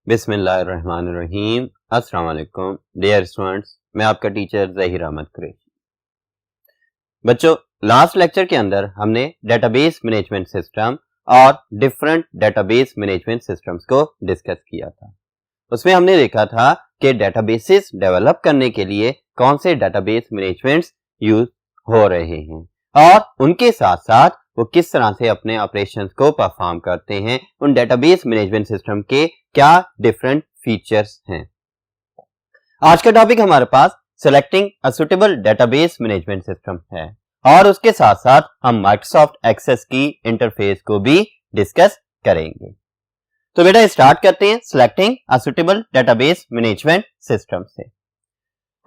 बिस्मिल्लाहिर्रहमानिर्रहीम। अस्सलाम वालेकुम डियर स्टूडेंट्स, मैं आपका टीचर ज़हीर अहमद कुरैशी। बच्चों, लास्ट लेक्चर के अंदर हमने डेटाबेस मैनेजमेंट सिस्टम और डिफरेंट डेटाबेस मैनेजमेंट सिस्टम्स को डिस्कस किया था। उसमें हमने देखा था कि डेटाबेसेस डेवलप करने के लिए कौन से डेटाबेस मैनेजमेंट्स यूज हो रहे हैं और उनके साथ साथ वो किस तरह से अपने ऑपरेशंस को परफॉर्म करते हैं। उन डेटाबेस मैनेजमेंट सिस्टम के क्या डिफरेंट फीचर्स हैं। आज का टॉपिक हमारे पास selecting a suitable database management system है और उसके साथ साथ हम माइक्रोसॉफ्ट एक्सेस की इंटरफेस को भी डिस्कस करेंगे। तो बेटा स्टार्ट करते हैं selecting a suitable database management system से।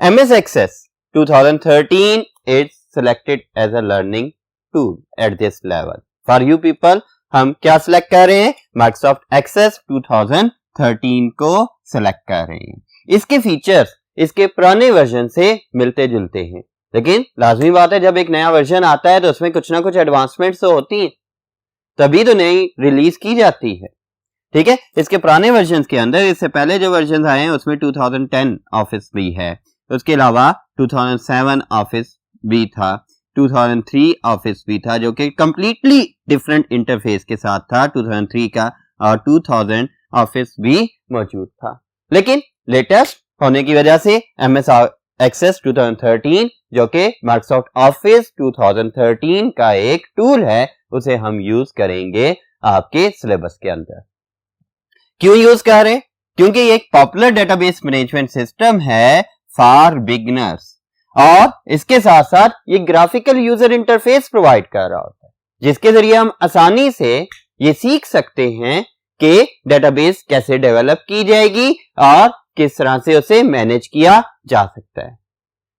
MS Access 2013 is selected as a learning tool at this level. For you people, हम क्या select कर रहे हैं? Microsoft Access 2013 को select कर रहे हैं। इसके फीचर्स इसके पुराने वर्जन से मिलते जुलते हैं, लेकिन लाजमी बात है जब एक नया वर्जन आता है तो उसमें कुछ ना कुछ एडवांसमेंट्स तो होती हैं, तभी तो नई रिलीज की जाती है। ठीक है, इसके पुराने वर्जन के अंदर इससे पहले जो वर्जन आए हैं उसमें 2010 ऑफिस भी है, उसके अलावा 2007 ऑफिस भी था, 2003 ऑफिस भी था जो कि कंप्लीटली डिफरेंट इंटरफेस के साथ था 2003 का, और 2000 ऑफिस भी मौजूद था। लेकिन लेटेस्ट होने की वजह से एमएस एक्सेस 2013 जो कि माइक्रोसॉफ्ट ऑफिस 2013 का एक टूल है, उसे हम यूज करेंगे आपके सिलेबस के अंदर। क्यों यूज कर रहे हैं? क्योंकि ये एक पॉपुलर डेटाबेस मैनेजमेंट सिस्टम है फॉर बिगिनर्स और इसके साथ साथ ये ग्राफिकल यूजर इंटरफेस प्रोवाइड कर रहा होता है, जिसके जरिए हम आसानी से ये सीख सकते हैं कि डेटाबेस कैसे डेवलप की जाएगी और किस तरह से उसे मैनेज किया जा सकता है।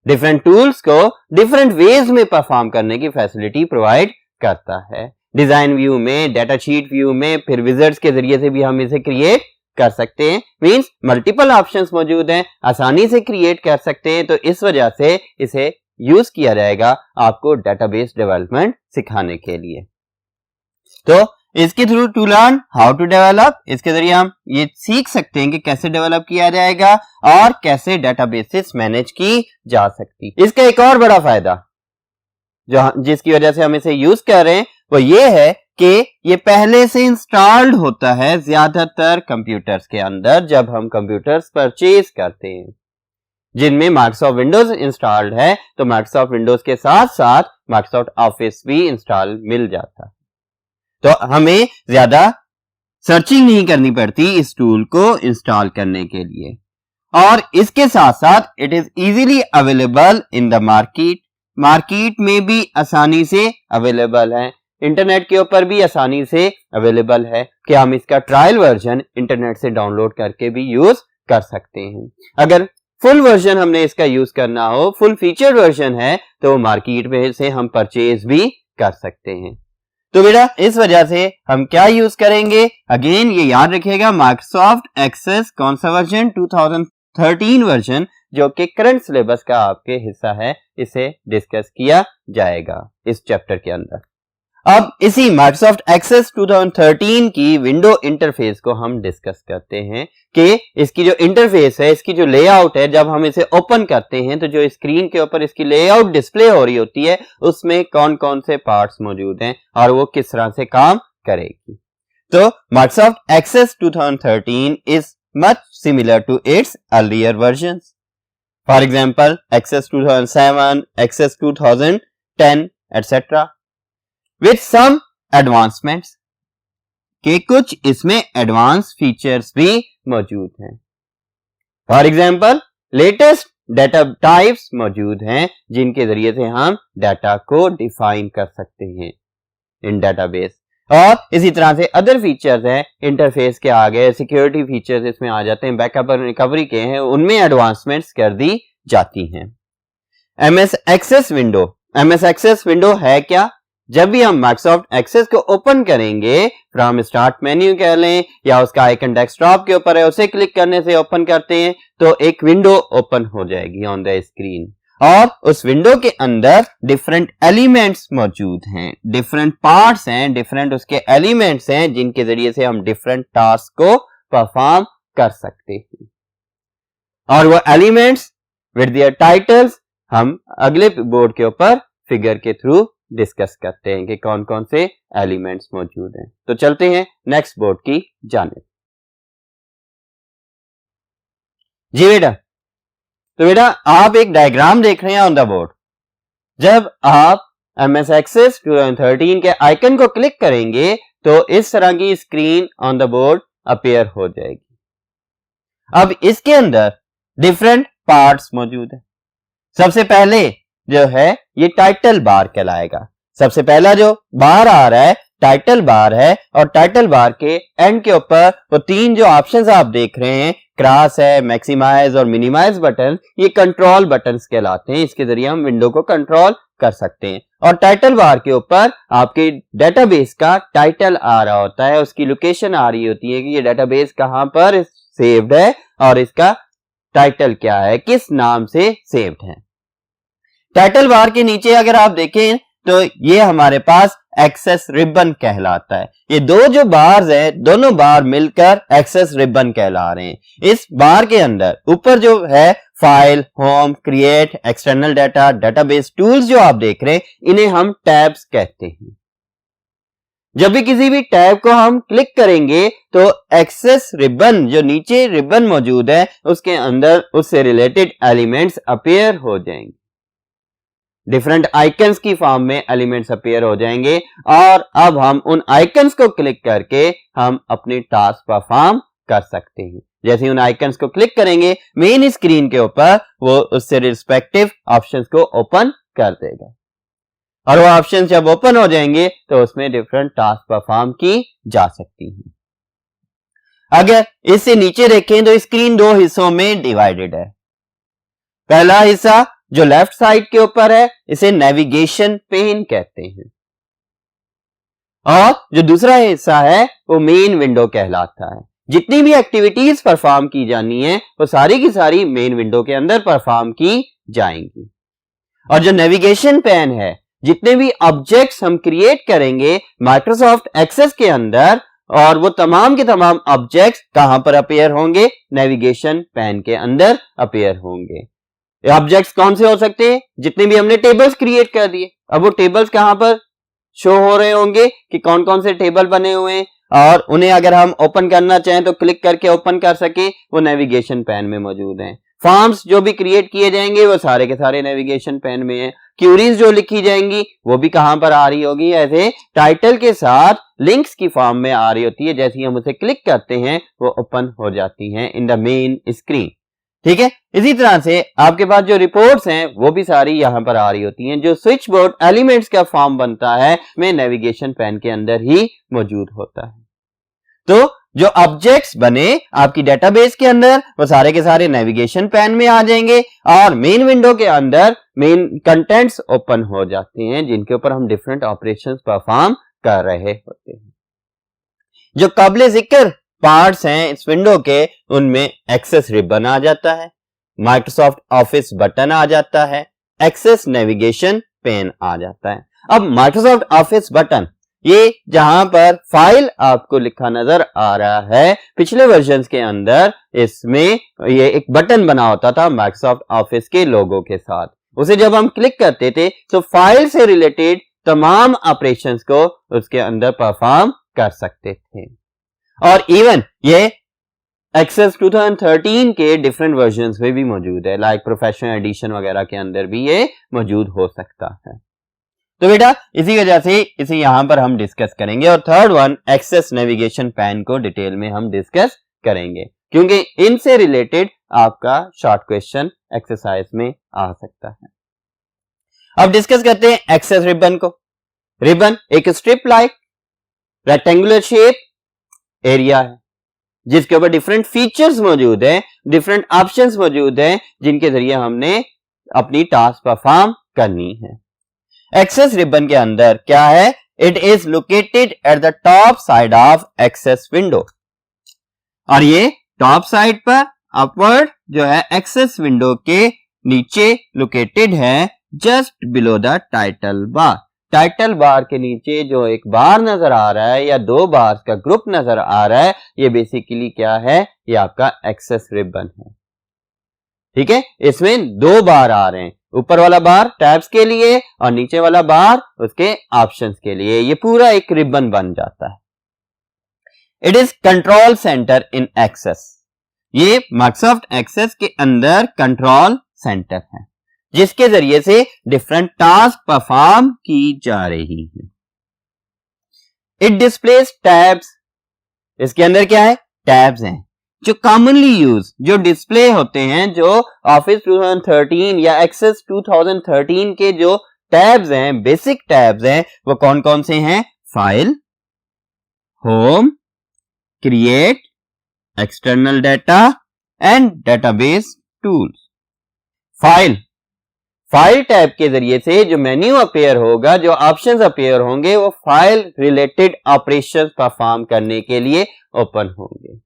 डिफरेंट टूल्स को डिफरेंट वेज में परफॉर्म करने की फैसिलिटी प्रोवाइड करता है। डिजाइन व्यू में, डेटा शीट व्यू में, फिर विजर्ड्स के जरिए से भी हम इसे क्रिएट कर सकते हैं। मींस मल्टीपल ऑप्शंस मौजूद हैं, आसानी से क्रिएट कर सकते हैं। तो इस वजह से इसे यूज किया जाएगा आपको डेटाबेस डेवलपमेंट सिखाने के लिए। तो इसके through to learn how to develop, इसके जरिए हम ये सीख सकते हैं कि कैसे डेवलप किया जाएगा और कैसे डेटाबेसेस मैनेज की जा सकती। इसका एक और बड़ा फायदा जिसकी वजह से हम इसे यूज कर रहे हैं वो ये है कि ये पहले से इंस्टॉल्ड होता है ज्यादातर कंप्यूटर्स के अंदर। जब हम कंप्यूटर्स परचेज करते हैं जिनमें माइक्रोसॉफ्ट विंडोज इंस्टॉल्ड है, तो माइक्रोसॉफ्ट विंडोज के साथ साथ माइक्रोसॉफ्ट ऑफिस भी इंस्टॉल मिल जाता है। तो हमें ज्यादा सर्चिंग नहीं करनी पड़ती इस टूल को इंस्टॉल करने के लिए, और इसके साथ साथ it is easily available in the market में भी आसानी से अवेलेबल है, इंटरनेट के ऊपर भी आसानी से अवेलेबल है कि हम इसका ट्रायल वर्जन इंटरनेट से डाउनलोड करके भी यूज कर सकते हैं। अगर फुल वर्जन हमने इसका यूज करना हो, फुल फीचर वर्जन है, तो मार्केट में से हम परचेज भी कर सकते हैं। तो बेटा इस वजह से हम क्या यूज करेंगे? अगेन ये याद रखिएगा, माइक्रोसॉफ्ट एक्सेस कौन सा वर्जन? 2013 वर्जन, जो कि करंट सिलेबस का आपके हिस्सा है, इसे डिस्कस किया जाएगा इस चैप्टर के अंदर। अब इसी माइक्रोसॉफ्ट एक्सेस 2013 की विंडो इंटरफेस को हम डिस्कस करते हैं कि इसकी जो इंटरफेस है, इसकी जो लेआउट है, जब हम इसे ओपन करते हैं तो जो स्क्रीन के ऊपर इसकी लेआउट डिस्प्ले हो रही होती है, उसमें कौन कौन से पार्ट्स मौजूद हैं और वो किस तरह से काम करेगी। तो Microsoft Access 2013 is much similar to its earlier versions. For example Access 2007, Access 2010 etcetera, with some advancements के कुछ इसमें एडवांस फीचर्स भी मौजूद हैं। For example latest data types मौजूद हैं जिनके जरिए से हम डाटा को डिफाइन कर सकते हैं इन डेटाबेस, और इसी तरह से अदर फीचर्स हैं इंटरफेस के आगे, सिक्योरिटी फीचर्स इसमें आ जाते हैं, बैकअप और रिकवरी के हैं, उनमें एडवांसमेंट्स कर दी जाती हैं। एमएस एक्सेस विंडो है क्या? जब भी हम माइक्रोसॉफ्ट एक्सेस को ओपन करेंगे, फ्रॉम स्टार्ट मेन्यू कह लें या उसका आइकन डेस्कटॉप के ऊपर है, उसे क्लिक करने से ओपन करते हैं तो एक विंडो ओपन हो जाएगी ऑन द स्क्रीन, और उस विंडो के अंदर डिफरेंट एलिमेंट्स मौजूद हैं, डिफरेंट पार्ट्स हैं, डिफरेंट उसके एलिमेंट्स हैं जिनके जरिए से हम डिफरेंट टास्क को परफॉर्म कर सकते हैं। और वो एलिमेंट्स विद देयर टाइटल्स हम अगले बोर्ड के ऊपर फिगर के थ्रू डिस्कस करते हैं कि कौन कौन से एलिमेंट्स मौजूद हैं। तो चलते हैं नेक्स्ट बोर्ड की जानिब। जी बेटा, तो बेटा आप एक डायग्राम देख रहे हैं ऑन द बोर्ड। जब आप MS Access 2013 के आइकन को क्लिक करेंगे तो इस तरह की screen on the board appear हो जाएगी। अब इसके अंदर डिफरेंट पार्ट्स मौजूद है। सबसे पहले जो है ये टाइटल बार कहलाएगा। सबसे पहला जो बार आ रहा है टाइटल बार है, और टाइटल बार के एंड के ऊपर वो तीन जो ऑप्शंस आप देख रहे हैं, क्रॉस है, मैक्सिमाइज और मिनिमाइज बटन, ये कंट्रोल बटन्स कहलाते हैं। इसके जरिए हम विंडो को कंट्रोल कर सकते हैं। और टाइटल बार के ऊपर आपके डेटाबेस का टाइटल आ रहा होता है, उसकी लोकेशन आ रही होती है कि ये डेटाबेस कहां पर सेव्ड है और इसका टाइटल क्या है, किस नाम से सेव्ड है। टाइटल बार के नीचे अगर आप देखें तो ये हमारे पास एक्सेस रिबन कहलाता है। ये दो जो बार्स हैं, दोनों बार मिलकर एक्सेस रिबन कहला रहे हैं। इस बार के अंदर ऊपर जो है file, home, create, external data, database tools जो आप देख रहे हैं, इन्हें हम टैब्स कहते हैं। जब भी किसी भी टैब को हम क्लिक करेंगे तो एक्सेस रिबन जो नीचे रिबन मौजूद है उसके अंदर उससे रिलेटेड एलिमेंट्स अपीयर हो जाएंगे। डिफरेंट आइकन्स की फॉर्म में एलिमेंट्स अपीयर हो जाएंगे और अब हम उन आइकन्स को क्लिक करके हम अपनी टास्क परफॉर्म कर सकते हैं। जैसे उन आइकन्स को क्लिक करेंगे मेन स्क्रीन के ऊपर वो उससे रिस्पेक्टिव ऑप्शंस को ओपन कर देगा, और वो ऑप्शंस जब ओपन हो जाएंगे तो उसमें डिफरेंट टास्क परफॉर्म की जा सकती हैं। अगर इससे नीचे देखें तो स्क्रीन दो हिस्सों में डिवाइडेड है। पहला हिस्सा जो लेफ्ट साइड के ऊपर है इसे नेविगेशन पेन कहते हैं, और जो दूसरा हिस्सा है वो मेन विंडो कहलाता है। जितनी भी एक्टिविटीज परफॉर्म की जानी है वो सारी की सारी मेन विंडो के अंदर परफॉर्म की जाएंगी। और जो नेविगेशन पेन है, जितने भी ऑब्जेक्ट्स हम क्रिएट करेंगे माइक्रोसॉफ्ट एक्सेस के अंदर, और वो तमाम के तमाम ऑब्जेक्ट्स कहां पर अपीयर होंगे, नेविगेशन पेन के अंदर अपीयर होंगे। ऑब्जेक्ट्स कौन से हो सकते हैं, जितने भी हमने टेबल्स क्रिएट कर दिए, अब वो टेबल्स कहां पर शो हो रहे होंगे कि कौन कौन से टेबल बने हुए हैं, और उन्हें अगर हम ओपन करना चाहें तो क्लिक करके ओपन कर सके, वो नेविगेशन पेन में मौजूद हैं। फॉर्म्स जो भी क्रिएट किए जाएंगे वो सारे के सारे नेविगेशन पेन में है। क्यूरीज जो लिखी जाएंगी वो भी कहां पर आ रही होगी, ऐसे टाइटल के साथ लिंक्स की फॉर्म में आ रही होती है। जैसे ही हम उसे क्लिक करते हैं वो ओपन हो जाती हैं इन द मेन स्क्रीन। ठीक है, इसी तरह से आपके पास जो रिपोर्ट्स हैं वो भी सारी यहां पर आ रही होती हैं। जो स्विच बोर्ड एलिमेंट्स का फॉर्म बनता है में नेविगेशन पेन के अंदर ही मौजूद होता है। तो जो ऑब्जेक्ट्स बने आपकी डेटाबेस के अंदर वो सारे के सारे नेविगेशन पेन में आ जाएंगे, और मेन विंडो के अंदर मेन कंटेंट्स ओपन हो जाते हैं जिनके ऊपर हम डिफरेंट ऑपरेशंस परफॉर्म कर रहे होते हैं। जो काबिल जिक्र पार्ट्स हैं इस विंडो के, उनमें एक्सेस रिबन आ जाता है, माइक्रोसॉफ्ट ऑफिस बटन आ जाता है, एक्सेस नेविगेशन पेन आ जाता है। अब माइक्रोसॉफ्ट ऑफिस बटन, ये जहां पर फाइल आपको लिखा नजर आ रहा है, पिछले वर्जन्स के अंदर इसमें ये एक बटन बना होता था माइक्रोसॉफ्ट ऑफिस के लोगो के साथ। उसे जब हम क्लिक करते थे तो फाइल से रिलेटेड तमाम ऑपरेशंस को उसके अंदर परफॉर्म कर सकते थे। और इवन ये एक्सेस 2013 के डिफरेंट वर्जन्स में भी मौजूद है, लाइक प्रोफेशनल एडिशन वगैरह के अंदर भी ये मौजूद हो सकता है। तो बेटा इसी वजह से इसे यहां पर हम डिस्कस करेंगे। और third one Access navigation pane को डिटेल में हम डिस्कस करेंगे, क्योंकि इनसे रिलेटेड आपका शॉर्ट क्वेश्चन एक्सरसाइज में आ सकता है। अब डिस्कस करते हैं एक्सेस रिबन को। रिबन एक strip like rectangular shape area है जिसके ऊपर डिफरेंट फीचर्स मौजूद हैं, डिफरेंट ऑप्शंस मौजूद हैं जिनके जरिए हमने अपनी टास्क परफॉर्म करनी है। एक्सेस रिबन के अंदर क्या है, it is located at the top side of Access window, और ये टॉप साइड पर अपवर्ड जो है एक्सेस विंडो के नीचे लोकेटेड है, just below the title bar. Title bar के नीचे जो एक बार नजर आ रहा है या दो बार्स का ग्रुप नजर आ रहा है, ये बेसिकली क्या है, ये आपका एक्सेस रिबन है। ठीक है, इसमें दो बार आ रहे हैं, ऊपर वाला बार टैब्स के लिए और नीचे वाला बार उसके ऑप्शंस के लिए, ये पूरा एक रिबन बन जाता है। It is control centre in excess, ये माइक्रोसॉफ्ट एक्सेस के अंदर कंट्रोल सेंटर है जिसके जरिए से डिफरेंट टास्क परफॉर्म की जा रही है। इट डिस्प्लेस टैब्स, इसके अंदर क्या है, टैब्स हैं जो कॉमनली यूज, जो डिस्प्ले होते हैं, जो ऑफिस 2013 या एक्सेस 2013 के जो टैब्स हैं, बेसिक टैब्स हैं, वो कौन कौन से हैं, file, home, create, external data and database tools. File tab के जरिए से जो मेन्यू अपीयर होगा, जो ऑप्शंस अपीयर होंगे, वो फाइल रिलेटेड ऑपरेशंस परफॉर्म करने के लिए ओपन होंगे।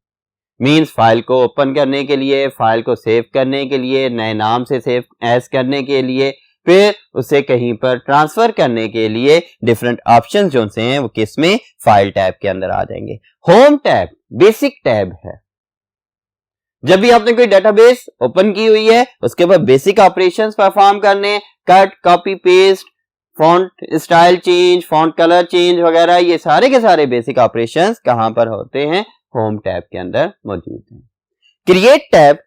मींस फाइल को ओपन करने के लिए, फाइल को सेव करने के लिए, नए नाम से सेव एज करने के लिए, फिर उसे कहीं पर ट्रांसफर करने के लिए डिफरेंट ऑप्शंस जो से हैं वो किस में, फाइल टैब के अंदर आ जाएंगे। होम टैब बेसिक टैब है, जब भी आपने कोई डेटाबेस ओपन की हुई है उसके बाद बेसिक ऑपरेशंस परफॉर्म करने, cut, copy, paste, font style change, font colour change वगैरह, ये सारे के सारे बेसिक ऑपरेशंस कहां पर होते हैं, होम टैब के अंदर मौजूद है। क्रिएट टैब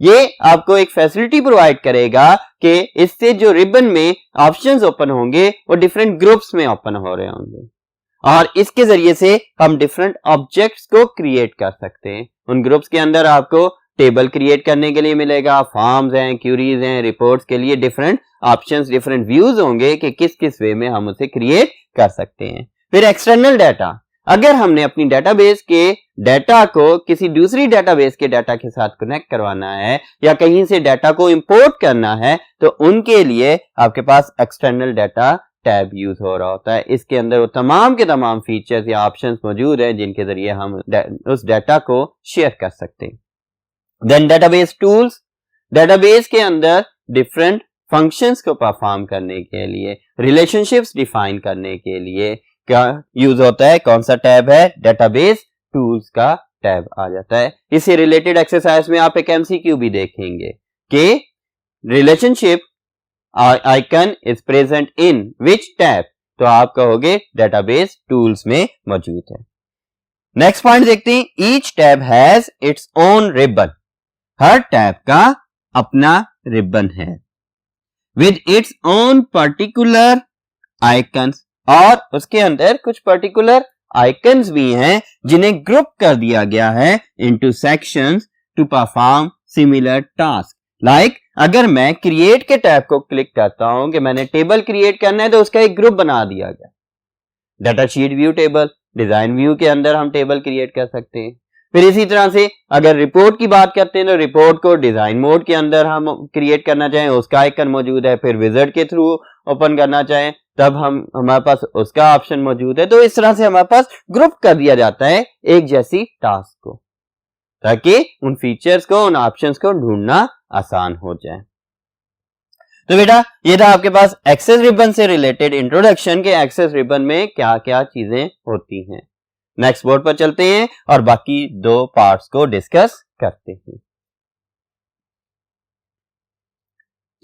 ये आपको एक फैसिलिटी प्रोवाइड करेगा कि इससे जो रिबन में ऑप्शंस ओपन होंगे वो डिफरेंट ग्रुप्स में ओपन हो रहे होंगे और इसके जरिए से हम डिफरेंट ऑब्जेक्ट्स को क्रिएट कर सकते हैं। उन ग्रुप्स के अंदर आपको टेबल क्रिएट करने के लिए मिलेगा, फॉर्म्स हैं, क्यूरीज हैं, रिपोर्ट्स के लिए डिफरेंट ऑप्शंस, डिफरेंट व्यूज होंगे कि किस किस वे में हम उसे क्रिएट कर सकते हैं। फिर एक्सटर्नल डाटा, अगर हमने अपनी डेटाबेस के डाटा को किसी दूसरी डेटाबेस के डाटा के साथ कनेक्ट करवाना है या कहीं से डाटा को इंपोर्ट करना है तो उनके लिए आपके पास एक्सटर्नल डाटा टैब यूज हो रहा होता है। इसके अंदर वो तमाम के तमाम फीचर्स या ऑप्शंस मौजूद हैं जिनके जरिए हम उस डाटा को शेयर कर सकते हैं। देन डेटाबेस टूल्स, डेटाबेस के अंदर डिफरेंट फंक्शंस को परफॉर्म करने के लिए, रिलेशनशिप्स डिफाइन करने के लिए क्या यूज होता है, कौन सा टैब है, डेटाबेस टूल्स का टैब आ जाता है। इससे रिलेटेड एक्सरसाइज में आप एक एमसीक्यू भी देखेंगे कि relationship icon is present in which tab, तो आप कहोगे डेटाबेस टूल्स में मौजूद है। नेक्स्ट पॉइंट देखते हैं, each tab has its own ribbon, her tab का अपना रिबन है with its own particular icons, और उसके अंदर कुछ पर्टिकुलर आइकन्स भी हैं जिन्हें ग्रुप कर दिया गया है into sections to perform similar task. Like अगर मैं क्रिएट के टैब को क्लिक करता हूं कि मैंने टेबल क्रिएट करना है तो उसका एक ग्रुप बना दिया गया, data sheet view table, design view के अंदर हम टेबल क्रिएट कर सकते हैं। फिर इसी तरह से अगर रिपोर्ट की बात करते हैं तो रिपोर्ट को डिजाइन मोड के अंदर हम क्रिएट करना चाहें उसका आइकन मौजूद है, फिर विजार्ड के थ्रू ओपन करना चाहें तब हमारे पास उसका ऑप्शन मौजूद है। तो इस तरह से हमारे पास ग्रुप कर दिया जाता है एक जैसी टास्क को, ताकि उन फीचर्स को, उन ऑप्शंस को ढूंढना आसान हो जाए। तो बेटा ये था आपके पास एक्सेस रिबन से रिलेटेड इंट्रोडक्शन के एक्सेस रिबन में क्या क्या चीजें होती हैं। नेक्स्ट बोर्ड पर चलते हैं और बाकी दो पार्ट्स को डिस्कस करते हैं।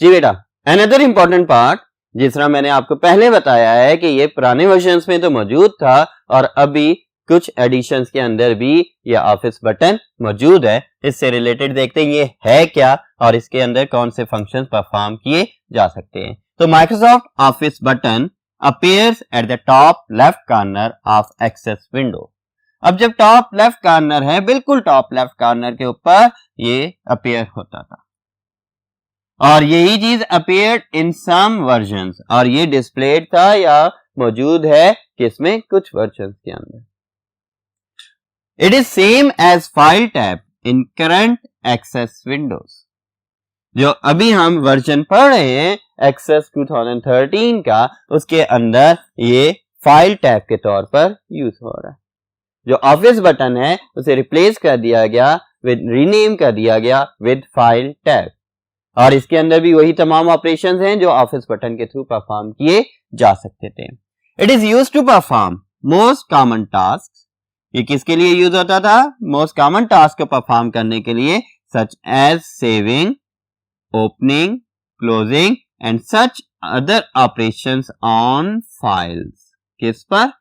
जी बेटा, अनदर इंपॉर्टेंट पार्ट जिस तरह मैंने आपको पहले बताया है कि ये पुराने वर्जन्स में तो मौजूद था और अभी कुछ एडिशंस के अंदर भी ये ऑफिस बटन मौजूद है। इससे रिलेटेड देखते हैं ये है क्या और इसके अंदर कौन से फंक्शंस परफॉर्म किए जा सकते हैं। तो Microsoft office button appears at the top left corner of access window। अब जब टॉप लेफ्ट कॉर्नर है, बिल्कुल टॉप लेफ्ट कॉर्नर के ऊपर ये अपीयर होता था और यही चीज अपीयर्ड इन सम वर्जन्स, और ये डिस्प्लेड था या मौजूद है किसमें, कुछ वर्जन्स के अंदर। It is same as file tab in current Access windows. जो अभी हम वर्जन पढ़ रहे हैं एक्सेस 2013 का, उसके अंदर ये फाइल टैब के तौर पर यूज हो रहा है। जो ऑफिस बटन है उसे रिप्लेस कर दिया गया विद, रीनेम कर दिया गया विद फाइल टैब। और इसके अंदर भी वही तमाम ऑपरेशंस हैं जो ऑफिस बटन के थ्रू परफॉर्म किए जा सकते थे। It is used to perform most common task. ये किसके लिए यूज होता था? मोस्ट कॉमन टास्क को परफॉर्म करने के लिए, such as saving, opening, closing and such other operations on files. किस पर?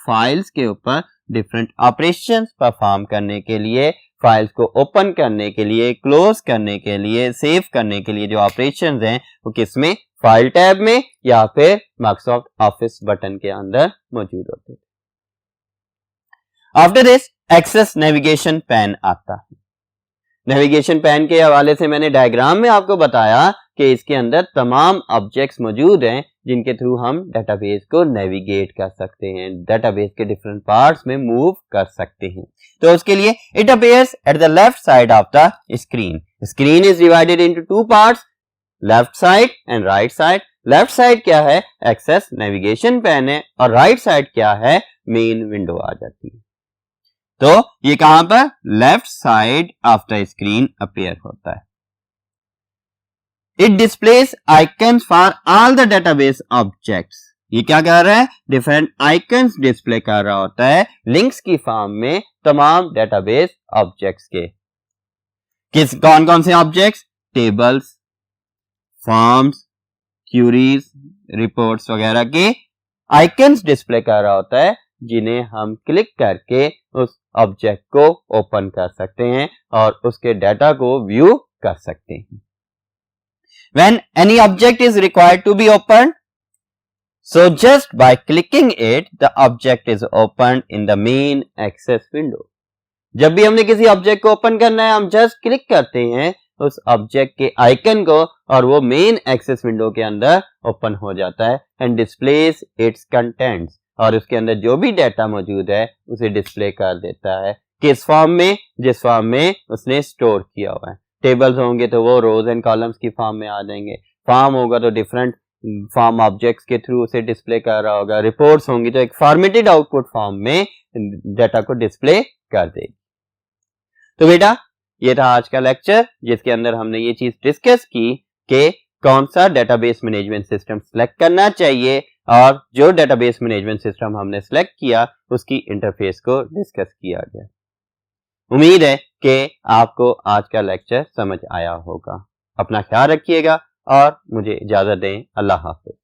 फाइल्स के ऊपर डिफरेंट ऑपरेशंस परफॉर्म करने के लिए, फाइल्स को ओपन करने के लिए, क्लोज करने के लिए, सेव करने के लिए जो ऑपरेशंस हैं वो किसमें? फाइल टैब में या फिर माइक्रोसॉफ्ट ऑफिस बटन के अंदर मौजूद होते थे। After this Access navigation pane आता है। नेविगेशन पैन के हवाले से मैंने डायग्राम में आपको बताया कि इसके अंदर तमाम ऑब्जेक्ट्स मौजूद हैं जिनके थ्रू हम डेटाबेस को नेविगेट कर सकते हैं, डेटाबेस के डिफरेंट पार्ट्स में मूव कर सकते हैं। तो उसके लिए it appears at the left side of the screen. Screen is divided into two parts, left side and right side. Left side क्या है? एक्सेस नेविगेशन पैन है, और राइट साइड क्या है? मेन विंडो आ जाती है। तो ये कहां पर? Left side of the screen appear होता है। It displace icons for all the database objects. ये क्या कर रहा है? डिफरेंट आइकन्स डिस्प्ले कर रहा होता है लिंक्स की फॉर्म में तमाम डेटाबेस ऑब्जेक्ट्स के। कौन कौन से objects? Tables, forms, queries, reports वगैरह के आइकन्स डिस्प्ले कर रहा होता है जिन्हें हम क्लिक करके उस ऑब्जेक्ट को ओपन कर सकते हैं और उसके डाटा को व्यू कर सकते हैं। When any object is required to be opened, so just by clicking it, the object is opened in the main access window. जब भी हमने किसी ऑब्जेक्ट को ओपन करना है, हम जस्ट क्लिक करते हैं उस ऑब्जेक्ट के आइकन को और वो मेन एक्सेस विंडो के अंदर ओपन हो जाता है एंड डिस्प्लेस इट्स कंटेंट्स, और उसके अंदर जो भी डाटा मौजूद है उसे डिस्प्ले कर देता है। किस फॉर्म में? जिस फॉर्म में उसने स्टोर किया हुआ है। टेबल्स होंगे तो वो रोज एंड कॉलम्स की फॉर्म में आ जाएंगे, फॉर्म होगा तो डिफरेंट फॉर्म ऑब्जेक्ट्स के थ्रू उसे डिस्प्ले कर रहा होगा, रिपोर्ट्स होंगी तो एक फॉर्मेटेड आउटपुट फॉर्म में डाटा को डिस्प्ले कर देगी। तो बेटा ये था आज का लेक्चर जिसके अंदर हमने ये चीज डिस्कस की कि कौन सा डेटाबेस मैनेजमेंट सिस्टम सिलेक्ट करना चाहिए, और जो डेटाबेस मैनेजमेंट सिस्टम हमने सिलेक्ट किया उसकी इंटरफेस को डिस्कस किया गया। उम्मीद है कि आपको आज का लेक्चर समझ आया होगा। अपना ख्याल रखिएगा और मुझे इजाजत दें। अल्लाह हाफिज।